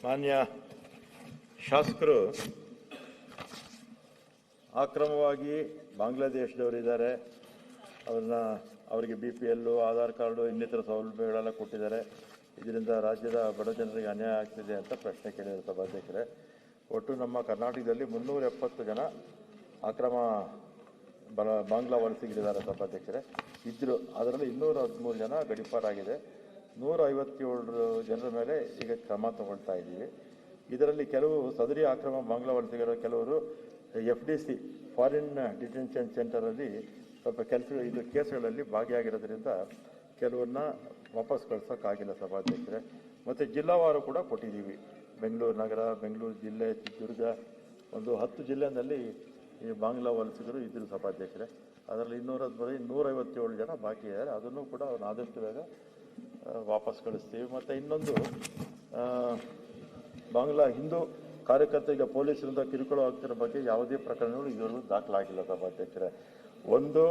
ಮಾನ್ಯ ಶಾಸಕರು ಅಕ್ರಮವಾಗಿ ಬಾಂಗ್ಲಾದೇಶದವರಿದ್ದಾರೆ, ಅವರಿಗೆ BPL, ಆಧಾರ್ ಕಾರ್ಡು, ಇನ್ನಿತರ ಸೌಲಭ್ಯಗಳೆಲ್ಲ ಕೊಟ್ಟಿದ್ದಾರೆ. ಇದರಿಂದ ರಾಜ್ಯದ ಬಡ ಜನರಿಗೆ ಅನ್ಯಾಯ ಆಗ್ತಿದೆ ಅಂತ ಪ್ರಶ್ನೆ ಕೇಳಿದರು ಸಭಾಧ್ಯಕ್ಷರೇ. ಒಟ್ಟು ನಮ್ಮ ಕರ್ನಾಟಕದಲ್ಲಿ 370 ಜನ ಅಕ್ರಮ ಬಾಂಗ್ಲಾ ವಲಸಿಗರಿದ್ದಾರೆ ಸಭಾಧ್ಯಕ್ಷರೇ ಇದ್ದರು. ಅದರಲ್ಲಿ 213 ಜನ ಗಡೀಪಾರಾಗಿದೆ. 157 ಜನರ ಮೇಲೆ ಈಗ ಕ್ರಮ ತಗೊಳ್ತಾ ಇದ್ದೀವಿ. ಇದರಲ್ಲಿ ಕೆಲವು ಸದರಿ ಅಕ್ರಮ ಬಾಂಗ್ಲಾ ವಲಸಿಗರ ಕೆಲವರು FDC ಫಾರಿನ್ ಡಿಟೆನ್ಷನ್ ಸೆಂಟರಲ್ಲಿ ಸ್ವಲ್ಪ ಕೇಸ್ಗಳಲ್ಲಿ ಭಾಗಿಯಾಗಿರೋದ್ರಿಂದ ಕೆಲವನ್ನ ವಾಪಸ್ ಕಳ್ಸೋಕ್ಕಾಗಿಲ್ಲ ಸಭಾಧ್ಯಕ್ಷರೇ. ಮತ್ತು ಜಿಲ್ಲಾವಾರು ಕೂಡ ಕೊಟ್ಟಿದ್ದೀವಿ. ಬೆಂಗಳೂರು ನಗರ, ಬೆಂಗಳೂರು ಜಿಲ್ಲೆ, ಚಿತ್ರದುರ್ಗ, ಒಂದು 10 ಜಿಲ್ಲೆಯಲ್ಲಿ ಈ ಬಾಂಗ್ಲಾ ವಲಸಿಗರು ಇದ್ದರು ಸಭಾಧ್ಯಕ್ಷರೇ. ಅದರಲ್ಲಿ 157 ಜನ ಬಾಕಿ ಇದ್ದಾರೆ. ಅದನ್ನು ಕೂಡ ಅವ್ರನ್ನ ಆದಷ್ಟು ಬೇಗ ವಾಪಸ್ ಕಳಿಸ್ತೀವಿ. ಮತ್ತು ಇನ್ನೊಂದು ಬಾಂಗ್ಲಾ ಹಿಂದೂ ಕಾರ್ಯಕರ್ತರಿಗೆ ಪೊಲೀಸರಿಂದ ಕಿರುಕುಳ ಆಗ್ತಿರೋ ಬಗ್ಗೆ ಯಾವುದೇ ಪ್ರಕರಣಗಳು ಇದುವರೆಗೂ ದಾಖಲಾಗಿಲ್ಲ ಸಭಾಧ್ಯಕ್ಷರೇ. ಒಂದು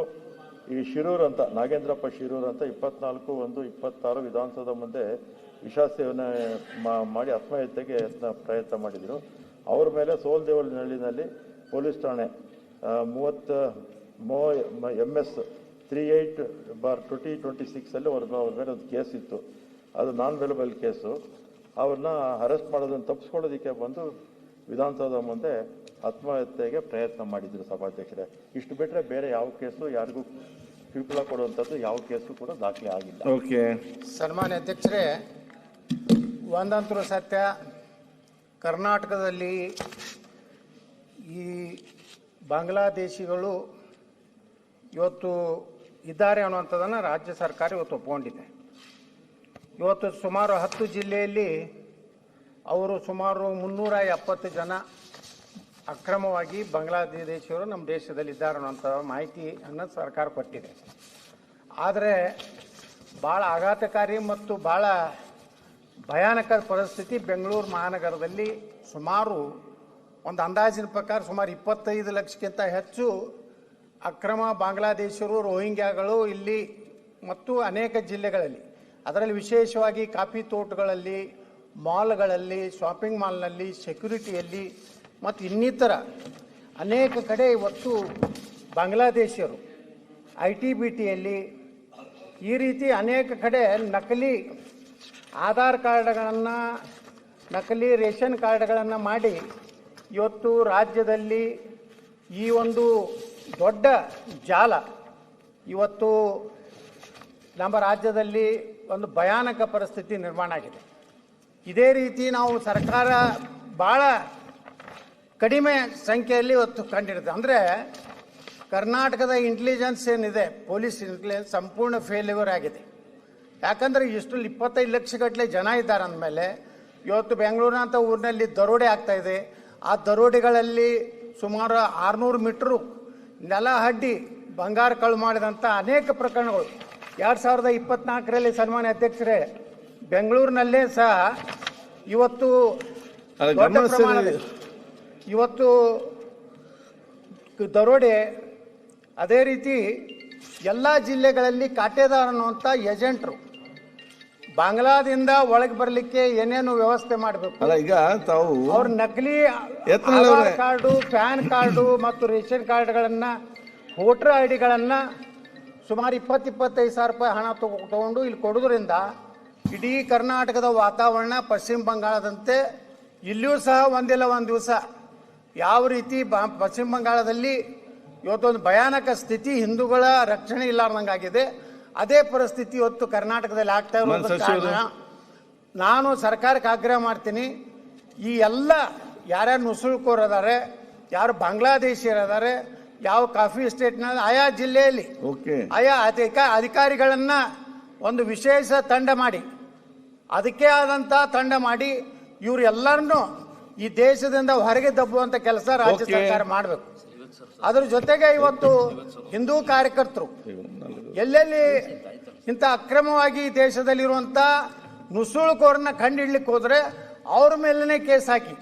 ಈ ಶಿರೂರ್ ಅಂತ ನಾಗೇಂದ್ರಪ್ಪ ಶಿರೂರ್ ಅಂತ 24/1/26 ವಿಧಾನಸೌಧ ಮುಂದೆ ವಿಷ ಸೇವನೆ ಮಾಡಿ ಆತ್ಮಹತ್ಯೆಗೆ ಪ್ರಯತ್ನ ಮಾಡಿದರು. ಅವ್ರ ಮೇಲೆ ಸೋಲ್ದೇವನಹಳ್ಳಿನಲ್ಲಿ ಪೊಲೀಸ್ ಠಾಣೆ 30 MS 38/2026 ಅವ್ರ ಮೇಲೆ ಒಂದು ಕೇಸ್ ಇತ್ತು. ಅದು ನಾನ್ ವೆಲಬಲ್ ಕೇಸು. ಅವ್ರನ್ನ ಅರೆಸ್ಟ್ ಮಾಡೋದನ್ನು ತಪ್ಪಿಸ್ಕೊಳ್ಳೋದಕ್ಕೆ ಬಂದು ವಿಧಾನಸೌಧ ಮುಂದೆ ಆತ್ಮಹತ್ಯೆಗೆ ಪ್ರಯತ್ನ ಮಾಡಿದ್ರು ಸಭಾಧ್ಯಕ್ಷರೇ. ಇಷ್ಟು ಬಿಟ್ಟರೆ ಬೇರೆ ಯಾವ ಕೇಸು ಯಾರಿಗೂ ಕಿರುಕುಳ ಕೊಡುವಂಥದ್ದು ಯಾವ ಕೇಸು ಕೂಡ ದಾಖಲೆ ಆಗಿಲ್ಲ. ಓಕೆ, ಸನ್ಮಾನ್ಯ ಅಧ್ಯಕ್ಷರೇ, ಒಂದಂತೂ ಸತ್ಯ, ಕರ್ನಾಟಕದಲ್ಲಿ ಈ ಬಾಂಗ್ಲಾದೇಶಿಗಳು ಇವತ್ತು ಇದ್ದಾರೆ ಅನ್ನುವಂಥದ್ದನ್ನು ರಾಜ್ಯ ಸರ್ಕಾರ ಇವತ್ತು ಒಪ್ಪಿಕೊಂಡಿದೆ. ಇವತ್ತು ಸುಮಾರು 10 ಜಿಲ್ಲೆಯಲ್ಲಿ ಅವರು ಸುಮಾರು 370 ಜನ ಅಕ್ರಮವಾಗಿ ಬಾಂಗ್ಲಾದೇಶಿಯವರು ನಮ್ಮ ದೇಶದಲ್ಲಿ ಇದ್ದಾರೆ ಅನ್ನೋಂಥ ಮಾಹಿತಿಯನ್ನು ಸರ್ಕಾರ ಕೊಟ್ಟಿದೆ. ಆದರೆ ಭಾಳ ಆಘಾತಕಾರಿ ಮತ್ತು ಭಾಳ ಭಯಾನಕ ಪರಿಸ್ಥಿತಿ ಬೆಂಗಳೂರು ಮಹಾನಗರದಲ್ಲಿ ಸುಮಾರು ಒಂದು ಅಂದಾಜಿನ ಪ್ರಕಾರ ಸುಮಾರು 25 ಲಕ್ಷಕ್ಕಿಂತ ಹೆಚ್ಚು ಅಕ್ರಮ ಬಾಂಗ್ಲಾದೇಶಿಯರು, ರೋಹಿಂಗ್ಯಾಗಳು ಇಲ್ಲಿ ಮತ್ತು ಅನೇಕ ಜಿಲ್ಲೆಗಳಲ್ಲಿ, ಅದರಲ್ಲಿ ವಿಶೇಷವಾಗಿ ಕಾಫಿ ತೋಟಗಳಲ್ಲಿ, ಮಾಲ್ಗಳಲ್ಲಿ, ಶಾಪಿಂಗ್ ಮಾಲ್ನಲ್ಲಿ, ಸೆಕ್ಯೂರಿಟಿಯಲ್ಲಿ ಮತ್ತು ಇನ್ನಿತರ ಅನೇಕ ಕಡೆ ಇವತ್ತು ಬಾಂಗ್ಲಾದೇಶಿಯರು ITBTಯಲ್ಲಿ ಈ ರೀತಿ ಅನೇಕ ಕಡೆ ನಕಲಿ ಆಧಾರ್ ಕಾರ್ಡ್ಗಳನ್ನು, ನಕಲಿ ರೇಷನ್ ಕಾರ್ಡ್ಗಳನ್ನು ಮಾಡಿ ಇವತ್ತು ರಾಜ್ಯದಲ್ಲಿ ಈ ಒಂದು ದೊಡ್ಡ ಜಾಲ ಇವತ್ತು ನಮ್ಮ ರಾಜ್ಯದಲ್ಲಿ ಒಂದು ಭಯಾನಕ ಪರಿಸ್ಥಿತಿ ನಿರ್ಮಾಣ ಆಗಿದೆ. ಇದೇ ರೀತಿ ನಾವು ಸರ್ಕಾರ ಭಾಳ ಕಡಿಮೆ ಸಂಖ್ಯೆಯಲ್ಲಿ ಇವತ್ತು ಕಂಡಿರುತ್ತೆ. ಅಂದರೆ ಕರ್ನಾಟಕದ ಇಂಟೆಲಿಜೆನ್ಸ್ ಏನಿದೆ, ಪೊಲೀಸ್ ಇಂಟೆಲಿಜೆನ್ಸ್ ಸಂಪೂರ್ಣ ಫೇಲ್ಯೂರ್ ಆಗಿದೆ. ಯಾಕಂದರೆ ಇಷ್ಟರಲ್ಲಿ 25 ಲಕ್ಷಗಟ್ಟಲೆ ಜನ ಇದ್ದಾರೆ ಅಂದಮೇಲೆ ಇವತ್ತು ಬೆಂಗಳೂರಿನಂಥ ಊರಿನಲ್ಲಿ ದರೋಡೆ ಆಗ್ತಾಯಿದೆ. ಆ ದರೋಡೆಗಳಲ್ಲಿ ಸುಮಾರು 600 ಮೀಟ್ರು ನೆಲ ಹಡ್ಡಿ ಬಂಗಾರ ಕಳು ಮಾಡಿದಂಥ ಅನೇಕ ಪ್ರಕರಣಗಳು 2024ರಲ್ಲಿ ಸನ್ಮಾನ್ಯ ಅಧ್ಯಕ್ಷರೇ ಬೆಂಗಳೂರಿನಲ್ಲೇ ಸಹ ಇವತ್ತು ದೊಡ್ಡ ಪ್ರಮಾಣದಲ್ಲಿ ಇವತ್ತು ದರೋಡೆ. ಅದೇ ರೀತಿ ಎಲ್ಲ ಜಿಲ್ಲೆಗಳಲ್ಲಿ ಕಾಟೇದಾರ್ ಅನ್ನುವಂಥ ಏಜೆಂಟ್ರು ಬಾಂಗ್ಲಾದಿಂದ ಒಳಗೆ ಬರಲಿಕ್ಕೆ ಏನೇನು ವ್ಯವಸ್ಥೆ ಮಾಡಬೇಕು, ಈಗ ತಾವು ಅವ್ರ ನಕಲಿ ಆಧಾರ್ ಕಾರ್ಡು, ಪ್ಯಾನ್ ಕಾರ್ಡು ಮತ್ತು ರೇಷನ್ ಕಾರ್ಡ್ಗಳನ್ನು, ವೋಟರ್ ID ಸುಮಾರು 20-25 ಸಾವಿರ ರೂಪಾಯಿ ಹಣ ತಗೊಂಡು ಇಲ್ಲಿ ಕೊಡೋದ್ರಿಂದ ಇಡೀ ಕರ್ನಾಟಕದ ವಾತಾವರಣ ಪಶ್ಚಿಮ ಬಂಗಾಳದಂತೆ ಇಲ್ಲಿಯೂ ಸಹ ಒಂದಿಲ್ಲ ಒಂದು ದಿವಸ ಯಾವ ರೀತಿ ಪಶ್ಚಿಮ ಬಂಗಾಳದಲ್ಲಿ ಇವತ್ತೊಂದು ಭಯಾನಕ ಸ್ಥಿತಿ, ಹಿಂದೂಗಳ ರಕ್ಷಣೆ ಇಲ್ಲಾರ್ದಂಗಾಗಿದೆ, ಅದೇ ಪರಿಸ್ಥಿತಿ ಇವತ್ತು ಕರ್ನಾಟಕದಲ್ಲಿ ಆಗ್ತಾ ಇರೋದ್ರ ಕಾರಣ ನಾನು ಸರ್ಕಾರಕ್ಕೆ ಆಗ್ರಹ ಮಾಡ್ತೀನಿ. ಈ ಎಲ್ಲ ಯಾರ್ಯಾರು ನುಸುಳುಕೋರಿದ್ದಾರೆ, ಯಾರು ಬಾಂಗ್ಲಾದೇಶಿಯರಿದ್ದಾರೆ, ಯಾವ ಕಾಫಿ ಎಸ್ಟೇಟ್ನಲ್ಲಿ ಆಯಾ ಜಿಲ್ಲೆಯಲ್ಲಿ ಆಯಾ ಅಧಿಕಾರಿಗಳನ್ನ ಒಂದು ವಿಶೇಷ ತಂಡ ಮಾಡಿ, ಅದಕ್ಕೆ ಆದಂಥ ತಂಡ ಮಾಡಿ ಇವರೆಲ್ಲರನ್ನೂ ಈ ದೇಶದಿಂದ ಹೊರಗೆ ದಬ್ಬುವಂಥ ಕೆಲಸ ರಾಜ್ಯ ಸರ್ಕಾರ ಮಾಡಬೇಕು. ಅದ್ರ ಜೊತೆಗೆ ಇವತ್ತು ಹಿಂದೂ ಕಾರ್ಯಕರ್ತರು ಎಲ್ಲೆಲ್ಲಿ ಇಂಥ ಅಕ್ರಮವಾಗಿ ದೇಶದಲ್ಲಿರುವಂಥ ನುಸುಳುಕೋರನ್ನ ಕಂಡುಹಿಡ್ಲಿಕ್ಕೆ ಹೋದರೆ ಅವ್ರ ಮೇಲೇ ಕೇಸ್ ಹಾಕಿ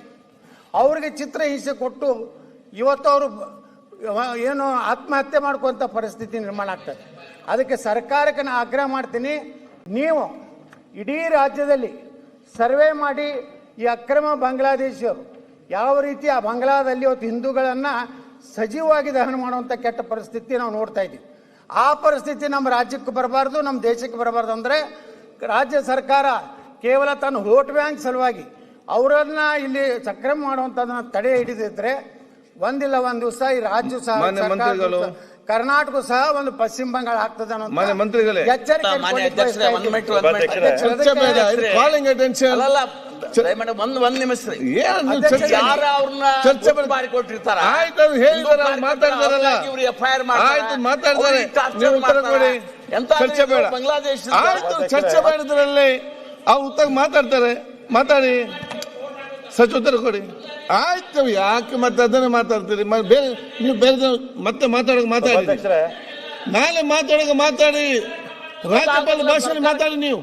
ಅವ್ರಿಗೆ ಚಿತ್ರಹಿಂಸೆ ಕೊಟ್ಟು ಇವತ್ತು ಅವರು ಏನು ಆತ್ಮಹತ್ಯೆ ಮಾಡ್ಕೊಂಥ ಪರಿಸ್ಥಿತಿ ನಿರ್ಮಾಣ ಆಗ್ತದೆ. ಅದಕ್ಕೆ ಸರ್ಕಾರಕ್ಕೆ ನಾನು ಆಗ್ರಹ ಮಾಡ್ತೀನಿ, ನೀವು ಇಡೀ ರಾಜ್ಯದಲ್ಲಿ ಸರ್ವೆ ಮಾಡಿ ಈ ಅಕ್ರಮ ಬಾಂಗ್ಲಾದೇಶಿಯರು ಯಾವ ರೀತಿ ಆ ಬಾಂಗ್ಲಾದಲ್ಲಿ ಇವತ್ತು ಹಿಂದೂಗಳನ್ನು ಸಜೀವವಾಗಿ ದಹನ ಮಾಡುವಂಥ ಕೆಟ್ಟ ಪರಿಸ್ಥಿತಿ ನಾವು ನೋಡ್ತಾ ಇದ್ದೀವಿ. ಆ ಪರಿಸ್ಥಿತಿ ನಮ್ಮ ರಾಜ್ಯಕ್ಕೆ ಬರಬಾರ್ದು, ನಮ್ಮ ದೇಶಕ್ಕೆ ಬರಬಾರ್ದು ಅಂದರೆ ರಾಜ್ಯ ಸರ್ಕಾರ ಕೇವಲ ತನ್ನ ವೋಟ್ ಬ್ಯಾಂಕ್ ಸಲುವಾಗಿ ಅವರನ್ನ ಇಲ್ಲಿ ಸಕ್ರಮ ಮಾಡುವಂಥದ್ದನ್ನ ತಡೆ ಹಿಡಿದಿದ್ರೆ ಒಂದಿಲ್ಲ ಒಂದು ದಿವಸ ಈ ರಾಜ್ಯ ಸಹ ಕರ್ನಾಟಕ ಸಹ ಒಂದು ಪಶ್ಚಿಮ ಬಂಗಾಳ ಆಗ್ತದೆ ಅನ್ನೋ ಎಚ್ಚರಿಕೆ ಒಂದ್ ನಿಮಿಷ ಮಾಡಿಕೊಟ್ಟಿರ್ತಾರ ಬಾಂಗ್ಲಾದೇಶ ಚರ್ಚೆ ಮಾಡಿದ್ರಲ್ಲಿ ಅವ್ರು ಉತ್ತರ ಮಾತಾಡ್ತಾರೆ, ಮಾತಾಡಿ ಸಚಿವ ಕೊಡಿ. ಆಯ್ತು, ಯಾಕೆ ಮತ್ತೆ ಅದನ್ನೇ ಮಾತಾಡ್ತೀರಿ? ಬೇರೆ ನೀವು ಬೇರೆ ಮತ್ತೆ ಮಾತಾಡೋಕೆ ಮಾತಾಡಿ, ನಾಳೆ ಮಾತಾಡೋಕೆ ಮಾತಾಡಿ, ರಾಜ್ಯಪಾಲ ಭಾಷೆಯಲ್ಲಿ ಮಾತಾಡಿ. ನೀವು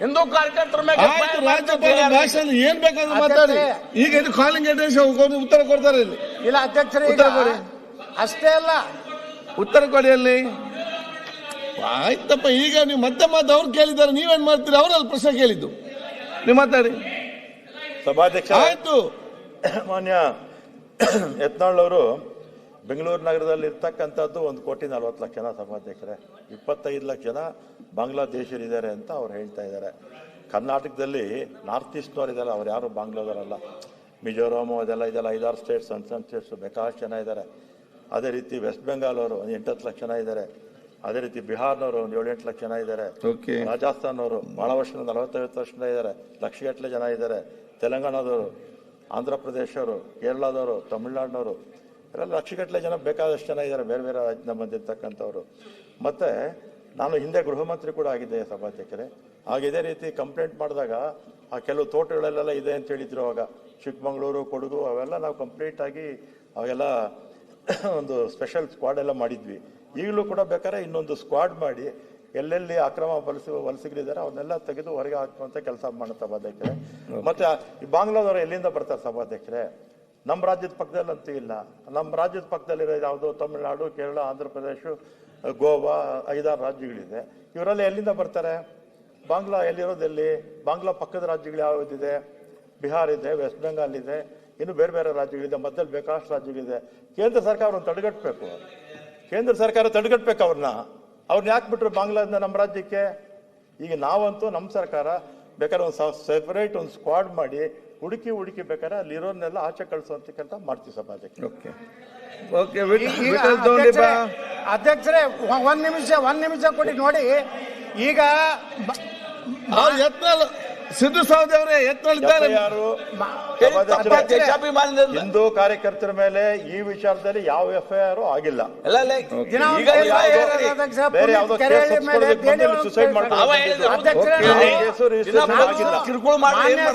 ಹಿಂದೂ ಕಾರ್ಯಕರ್ತರ ಆಯ್ತು, ರಾಜ್ಯಪಾಲ ಭಾಷೆಯಲ್ಲಿ ಏನ್ ಬೇಕಾದ್ರೂ ಮಾತಾಡಿ. ಈಗ ಇದು ಕಾಲಿಂಗ್ ಅಟೆನ್ಷನ್ ಉತ್ತರ ಕೊಡ್ತಾರೆ ಇಲ್ಲಿ. ಇಲ್ಲ ಅಧ್ಯಕ್ಷರೇ, ಉತ್ತರ ಕೊಡಿ. ಅಷ್ಟೇ ಅಲ್ಲ, ಉತ್ತರ ಕೊಡಿ ಅಲ್ಲಿ. ಆಯ್ತಪ್ಪ, ಈಗ ನೀವು ಮತ್ತೆ ಅವ್ರು ಕೇಳಿದ್ದಾರೆ, ನೀವೇನ್ ಮಾಡ್ತೀರಿ? ಅವರಲ್ಲಿ ಪ್ರಶ್ನೆ ಕೇಳಿದ್ದು, ನೀವು ಮಾತಾಡಿ. ಸಭಾಧ್ಯಕ್ಷ ಆಯ್ತು. ಮಾನ್ಯ ಯತ್ನಾಳ್ ಅವರು ಬೆಂಗಳೂರು ನಗರದಲ್ಲಿ ಇರ್ತಕ್ಕಂಥದ್ದು 1,40,00,000 ಜನ ಸಭಾಧ್ಯಕ್ಷರೇ, 25 ಲಕ್ಷ ಜನ ಬಾಂಗ್ಲಾದೇಶರಿದ್ದಾರೆ ಅಂತ ಅವ್ರು ಹೇಳ್ತಾ ಇದ್ದಾರೆ. ಕರ್ನಾಟಕದಲ್ಲಿ ನಾರ್ತ್ ಈಸ್ಟ್ನವ್ರು ಇದ್ದಾರೆ, ಅವ್ರು ಯಾರು ಬಾಂಗ್ಲಾದವರಲ್ಲ. ಮಿಜೋರಾಮು ಇದೆಲ್ಲ 5-6 ಸ್ಟೇಟ್ಸ್, ಸಣ್ಣ ಸಣ್ಣ ಸ್ಟೇಟ್ಸ್ ಬೇಕಾದಷ್ಟು ಜನ ಇದ್ದಾರೆ. ಅದೇ ರೀತಿ ವೆಸ್ಟ್ ಬೆಂಗಾಲ್ ಅವರು 8-10 ಲಕ್ಷ ಜನ ಇದ್ದಾರೆ. ಅದೇ ರೀತಿ ಬಿಹಾರ್ನವರು 7-8 ಲಕ್ಷ ಜನ ಇದ್ದಾರೆ. ರಾಜಸ್ಥಾನ್ ಅವರು ಬಹಳ ವರ್ಷ 40-50 ವರ್ಷ ಇದ್ದಾರೆ, ಲಕ್ಷಗಟ್ಟಲೆ ಜನ ಇದ್ದಾರೆ. ತೆಲಂಗಾಣದವರು, ಆಂಧ್ರ ಪ್ರದೇಶವರು, ಕೇರಳದವರು, ತಮಿಳುನಾಡಿನವರು ಇವರೆಲ್ಲ ಲಕ್ಷಗಟ್ಟಲೆ ಜನ ಬೇಕಾದಷ್ಟು ಜನ ಇದ್ದಾರೆ, ಬೇರೆ ಬೇರೆ ರಾಜ್ಯದಿಂದ ಬಂದಿರ್ತಕ್ಕಂಥವ್ರು. ಮತ್ತೆ ನಾನು ಹಿಂದೆ ಗೃಹ ಮಂತ್ರಿ ಕೂಡ ಆಗಿದ್ದೆ ಸಭಾಧ್ಯಕ್ಷರೇ. ಆಗ ಇದೇ ರೀತಿ ಕಂಪ್ಲೇಂಟ್ ಮಾಡಿದಾಗ ಆ ಕೆಲವು ತೋಟಗಳಲ್ಲೆಲ್ಲ ಇದೆ ಅಂತ ಹೇಳಿದ್ರು. ಅವಾಗ ಚಿಕ್ಕಮಗಳೂರು, ಕೊಡಗು ಅವೆಲ್ಲ ನಾವು ಕಂಪ್ಲೀಟ್ ಆಗಿ ಅವೆಲ್ಲ ಒಂದು ಸ್ಪೆಷಲ್ ಸ್ಕ್ವಾಡ್ ಎಲ್ಲ ಮಾಡಿದ್ವಿ. ಈಗಲೂ ಕೂಡ ಬೇಕಾದ್ರೆ ಇನ್ನೊಂದು ಸ್ಕ್ವಾಡ್ ಮಾಡಿ ಎಲ್ಲೆಲ್ಲಿ ಅಕ್ರಮ ವಲಸಿಗರಿದ್ದಾರೆ ಅವನ್ನೆಲ್ಲ ತೆಗೆದು ಹೊರಗೆ ಹಾಕುವಂತ ಕೆಲಸ ಮಾಡೋ ಸಭಾಧ್ಯಕ್ಷರೇ. ಮತ್ತೆ ಈ ಬಾಂಗ್ಲಾದವರು ಎಲ್ಲಿಂದ ಬರ್ತಾರೆ ಸಭಾಧ್ಯಕ್ಷರೇ? ನಮ್ಮ ರಾಜ್ಯದ ಪಕ್ಕದಲ್ಲಂತೂ ಇಲ್ಲ. ನಮ್ಮ ರಾಜ್ಯದ ಪಕ್ಕದಲ್ಲಿರೋ ಯಾವುದು ತಮಿಳುನಾಡು, ಕೇರಳ, ಆಂಧ್ರ ಪ್ರದೇಶ, ಗೋವಾ 5-6 ರಾಜ್ಯಗಳಿದೆ. ಇವರೆಲ್ಲ ಎಲ್ಲಿಂದ ಬರ್ತಾರೆ? ಬಾಂಗ್ಲಾ ಎಲ್ಲಿರೋದೆಲ್ಲಿ? ಬಾಂಗ್ಲಾ ಪಕ್ಕದ ರಾಜ್ಯಗಳು ಯಾವುದಿದೆ? ಬಿಹಾರ್ ಇದೆ, ವೆಸ್ಟ್ ಬೆಂಗಾಲ್ ಇದೆ, ಇನ್ನು ಬೇರೆ ಬೇರೆ ರಾಜ್ಯಗಳಿದೆ, ಮಧ್ಯದಲ್ಲಿ ಬೇಕಾದಷ್ಟು ರಾಜ್ಯಗಳಿದೆ. ಕೇಂದ್ರ ಸರ್ಕಾರ ಅವ್ರನ್ನ ತಡೆಗಟ್ಟಬೇಕು. ಕೇಂದ್ರ ಸರ್ಕಾರ ತಡೆಗಟ್ಟಬೇಕು ಅವ್ರನ್ನ ಯಾಕೆ ಬಿಟ್ರು ಬಾಂಗ್ಲಾದಿಂದ ನಮ್ಮ ರಾಜ್ಯಕ್ಕೆ? ಈಗ ನಾವಂತೂ ನಮ್ಮ ಸರ್ಕಾರ ಬೇಕಾದ್ರೆ ಒಂದು ಸೆಪರೇಟ್ ಒಂದು ಸ್ಕ್ವಾಡ್ ಮಾಡಿ ಹುಡುಕಿ ಬೇಕಾದ್ರೆ ಅಲ್ಲಿರೋರ್ನೆಲ್ಲ ಆಚೆ ಕಳಿಸುವಂತ ಕೆಲಸ ಮಾಡ್ತೀವಿ ಸಭಾಧ್ಯಕ್ಷ. ಅಧ್ಯಕ್ಷರೇ ಒಂದ್ ನಿಮಿಷ ಕೊಡಿ ನೋಡಿ. ಈಗ ಸಿದ್ದು ಸೌದಿ ಅವರೇ ಯತ್ನಾಳಿದ್ದಾರೆ. ಯಾರು ಹಿಂದೂ ಕಾರ್ಯಕರ್ತರ ಮೇಲೆ ಈ ವಿಚಾರದಲ್ಲಿ ಯಾವ FIR ಆಗಿಲ್ಲ. ಬೇರೆ ಯಾವುದೋ ಸುಸೈಡ್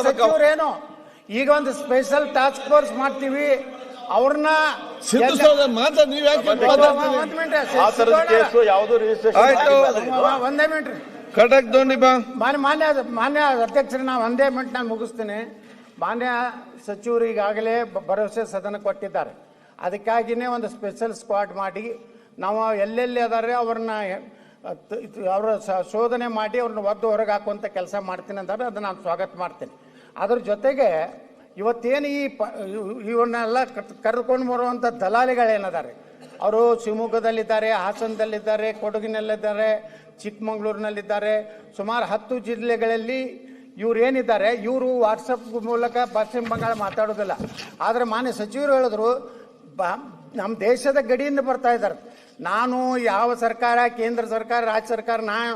ಸಚಿವರೇನು ಈಗ ಒಂದು ಸ್ಪೆಷಲ್ ಟಾಸ್ಕ್ ಫೋರ್ಸ್ ಮಾಡ್ತೀವಿ, ಅವ್ರನ್ನ ಸಿದ್ದು ಸೌದಿ ಮಾತಾಡಿ. ನೀವು ಯಾಕೆ ಒಂದೇ ಮಿನಿಟ್ ಕಟಕ್ ದೋಣಿ ಬಾ. ಮಾನ್ಯ ಅಧ್ಯಕ್ಷರೇ, ನಾವು ಒಂದೇ ಮಿನಿಟ್ ನಾನು ಮುಗಿಸ್ತೇನೆ. ಮಾನ್ಯ ಸಚಿವರು ಈಗಾಗಲೇ ಭರವಸೆ ಸದನ ಕೊಟ್ಟಿದ್ದಾರೆ. ಅದಕ್ಕಾಗಿಯೇ ಒಂದು ಸ್ಪೆಷಲ್ ಸ್ಕ್ವಾಡ್ ಮಾಡಿ ನಾವು ಎಲ್ಲೆಲ್ಲಿ ಅದಾರೆ ಅವ್ರನ್ನ ಅವರ ಶೋಧನೆ ಮಾಡಿ ಅವ್ರನ್ನ ಒದ್ದು ಹೊರಗೆ ಹಾಕುವಂಥ ಕೆಲಸ ಮಾಡ್ತೀನಿ ಅಂತಾರೆ. ಅದನ್ನು ನಾನು ಸ್ವಾಗತ ಮಾಡ್ತೀನಿ. ಅದ್ರ ಜೊತೆಗೆ ಇವತ್ತೇನು ಇವನ್ನೆಲ್ಲ ಕರೆದುಕೊಂಡು ಬರುವಂಥ ದಲಾಲಿಗಳೇನಿದ್ದಾರೆ, ಅವರು ಶಿವಮೊಗ್ಗದಲ್ಲಿದ್ದಾರೆ, ಹಾಸನದಲ್ಲಿದ್ದಾರೆ, ಕೊಡಗಿನಲ್ಲಿದ್ದಾರೆ, ಚಿಕ್ಕಮಗಳೂರಿನಲ್ಲಿದ್ದಾರೆ. ಸುಮಾರು 10 ಜಿಲ್ಲೆಗಳಲ್ಲಿ ಇವ್ರು ಏನಿದ್ದಾರೆ, ಇವರು ವಾಟ್ಸಪ್ ಮೂಲಕ ಪಶ್ಚಿಮ ಬಂಗಾಳ ಮಾತಾಡೋದಿಲ್ಲ. ಆದರೆ ಮಾನ್ಯ ಸಚಿವರು ಹೇಳಿದ್ರು ನಮ್ಮ ದೇಶದ ಗಡಿಯಿಂದ ಬರ್ತಾ ಇದ್ದಾರೆ. ನಾನು ಯಾವ ಸರ್ಕಾರ, ಕೇಂದ್ರ ಸರ್ಕಾರ, ರಾಜ್ಯ ಸರ್ಕಾರ, ನಾನು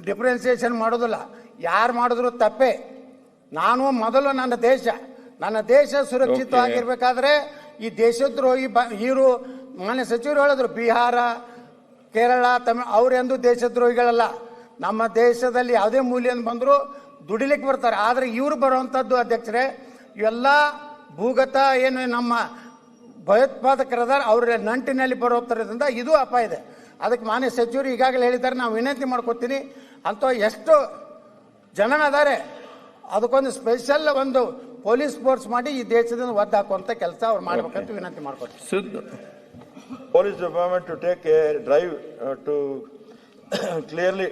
ಡಿಫ್ರೆನ್ಸಿಯೇಷನ್ ಮಾಡೋದಿಲ್ಲ. ಯಾರು ಮಾಡಿದ್ರು ತಪ್ಪೇ. ನಾನು ಮೊದಲು ನನ್ನ ದೇಶ ಸುರಕ್ಷಿತವಾಗಿರ್ಬೇಕಾದ್ರೆ ಈ ದೇಶದ್ರೋಹಿ ಇವರು ಮಾನ್ಯ ಸಚಿವರು ಹೇಳಿದ್ರು ಬಿಹಾರ, ಕೇರಳ, ತಮಿಳು ಅವರೆಂದು ದೇಶದ್ರೋಹಿಗಳಲ್ಲ. ನಮ್ಮ ದೇಶದಲ್ಲಿ ಯಾವುದೇ ಮೂಲ್ಯದಿಂದ ಬಂದರೂ ದುಡಿಲಿಕ್ಕೆ ಬರ್ತಾರೆ. ಆದರೆ ಇವರು ಬರುವಂಥದ್ದು ಅಧ್ಯಕ್ಷರೇ ಇವೆಲ್ಲ ಭೂಗತ ಏನು ನಮ್ಮ ಭಯೋತ್ಪಾದಕರದಾರ ಅವರ ನಂಟಿನಲ್ಲಿ ಬರೋದ್ರಿಂದ ಇದು ಅಪಾಯ ಇದೆ. ಅದಕ್ಕೆ ಮಾನ್ಯ ಸಚಿವರು ಈಗಾಗಲೇ ಹೇಳಿದ್ದಾರೆ. ನಾವು ವಿನಂತಿ ಮಾಡ್ಕೊತೀನಿ, ಅಂತ ಎಷ್ಟು ಜನ ಅದಾರೆ ಅದಕ್ಕೊಂದು ಸ್ಪೆಷಲ್ ಒಂದು ಪೊಲೀಸ್ ಫೋರ್ಸ್ ಮಾಡಿ ಈ ದೇಶದಿಂದ ಒದ್ದು ಹಾಕುವಂಥ ಕೆಲಸ ಅವ್ರು ಮಾಡ್ಬೇಕಂತ ವಿನಂತಿ ಮಾಡ್ಕೊಡ್ತೀವಿ. Police department to take a drive to clearly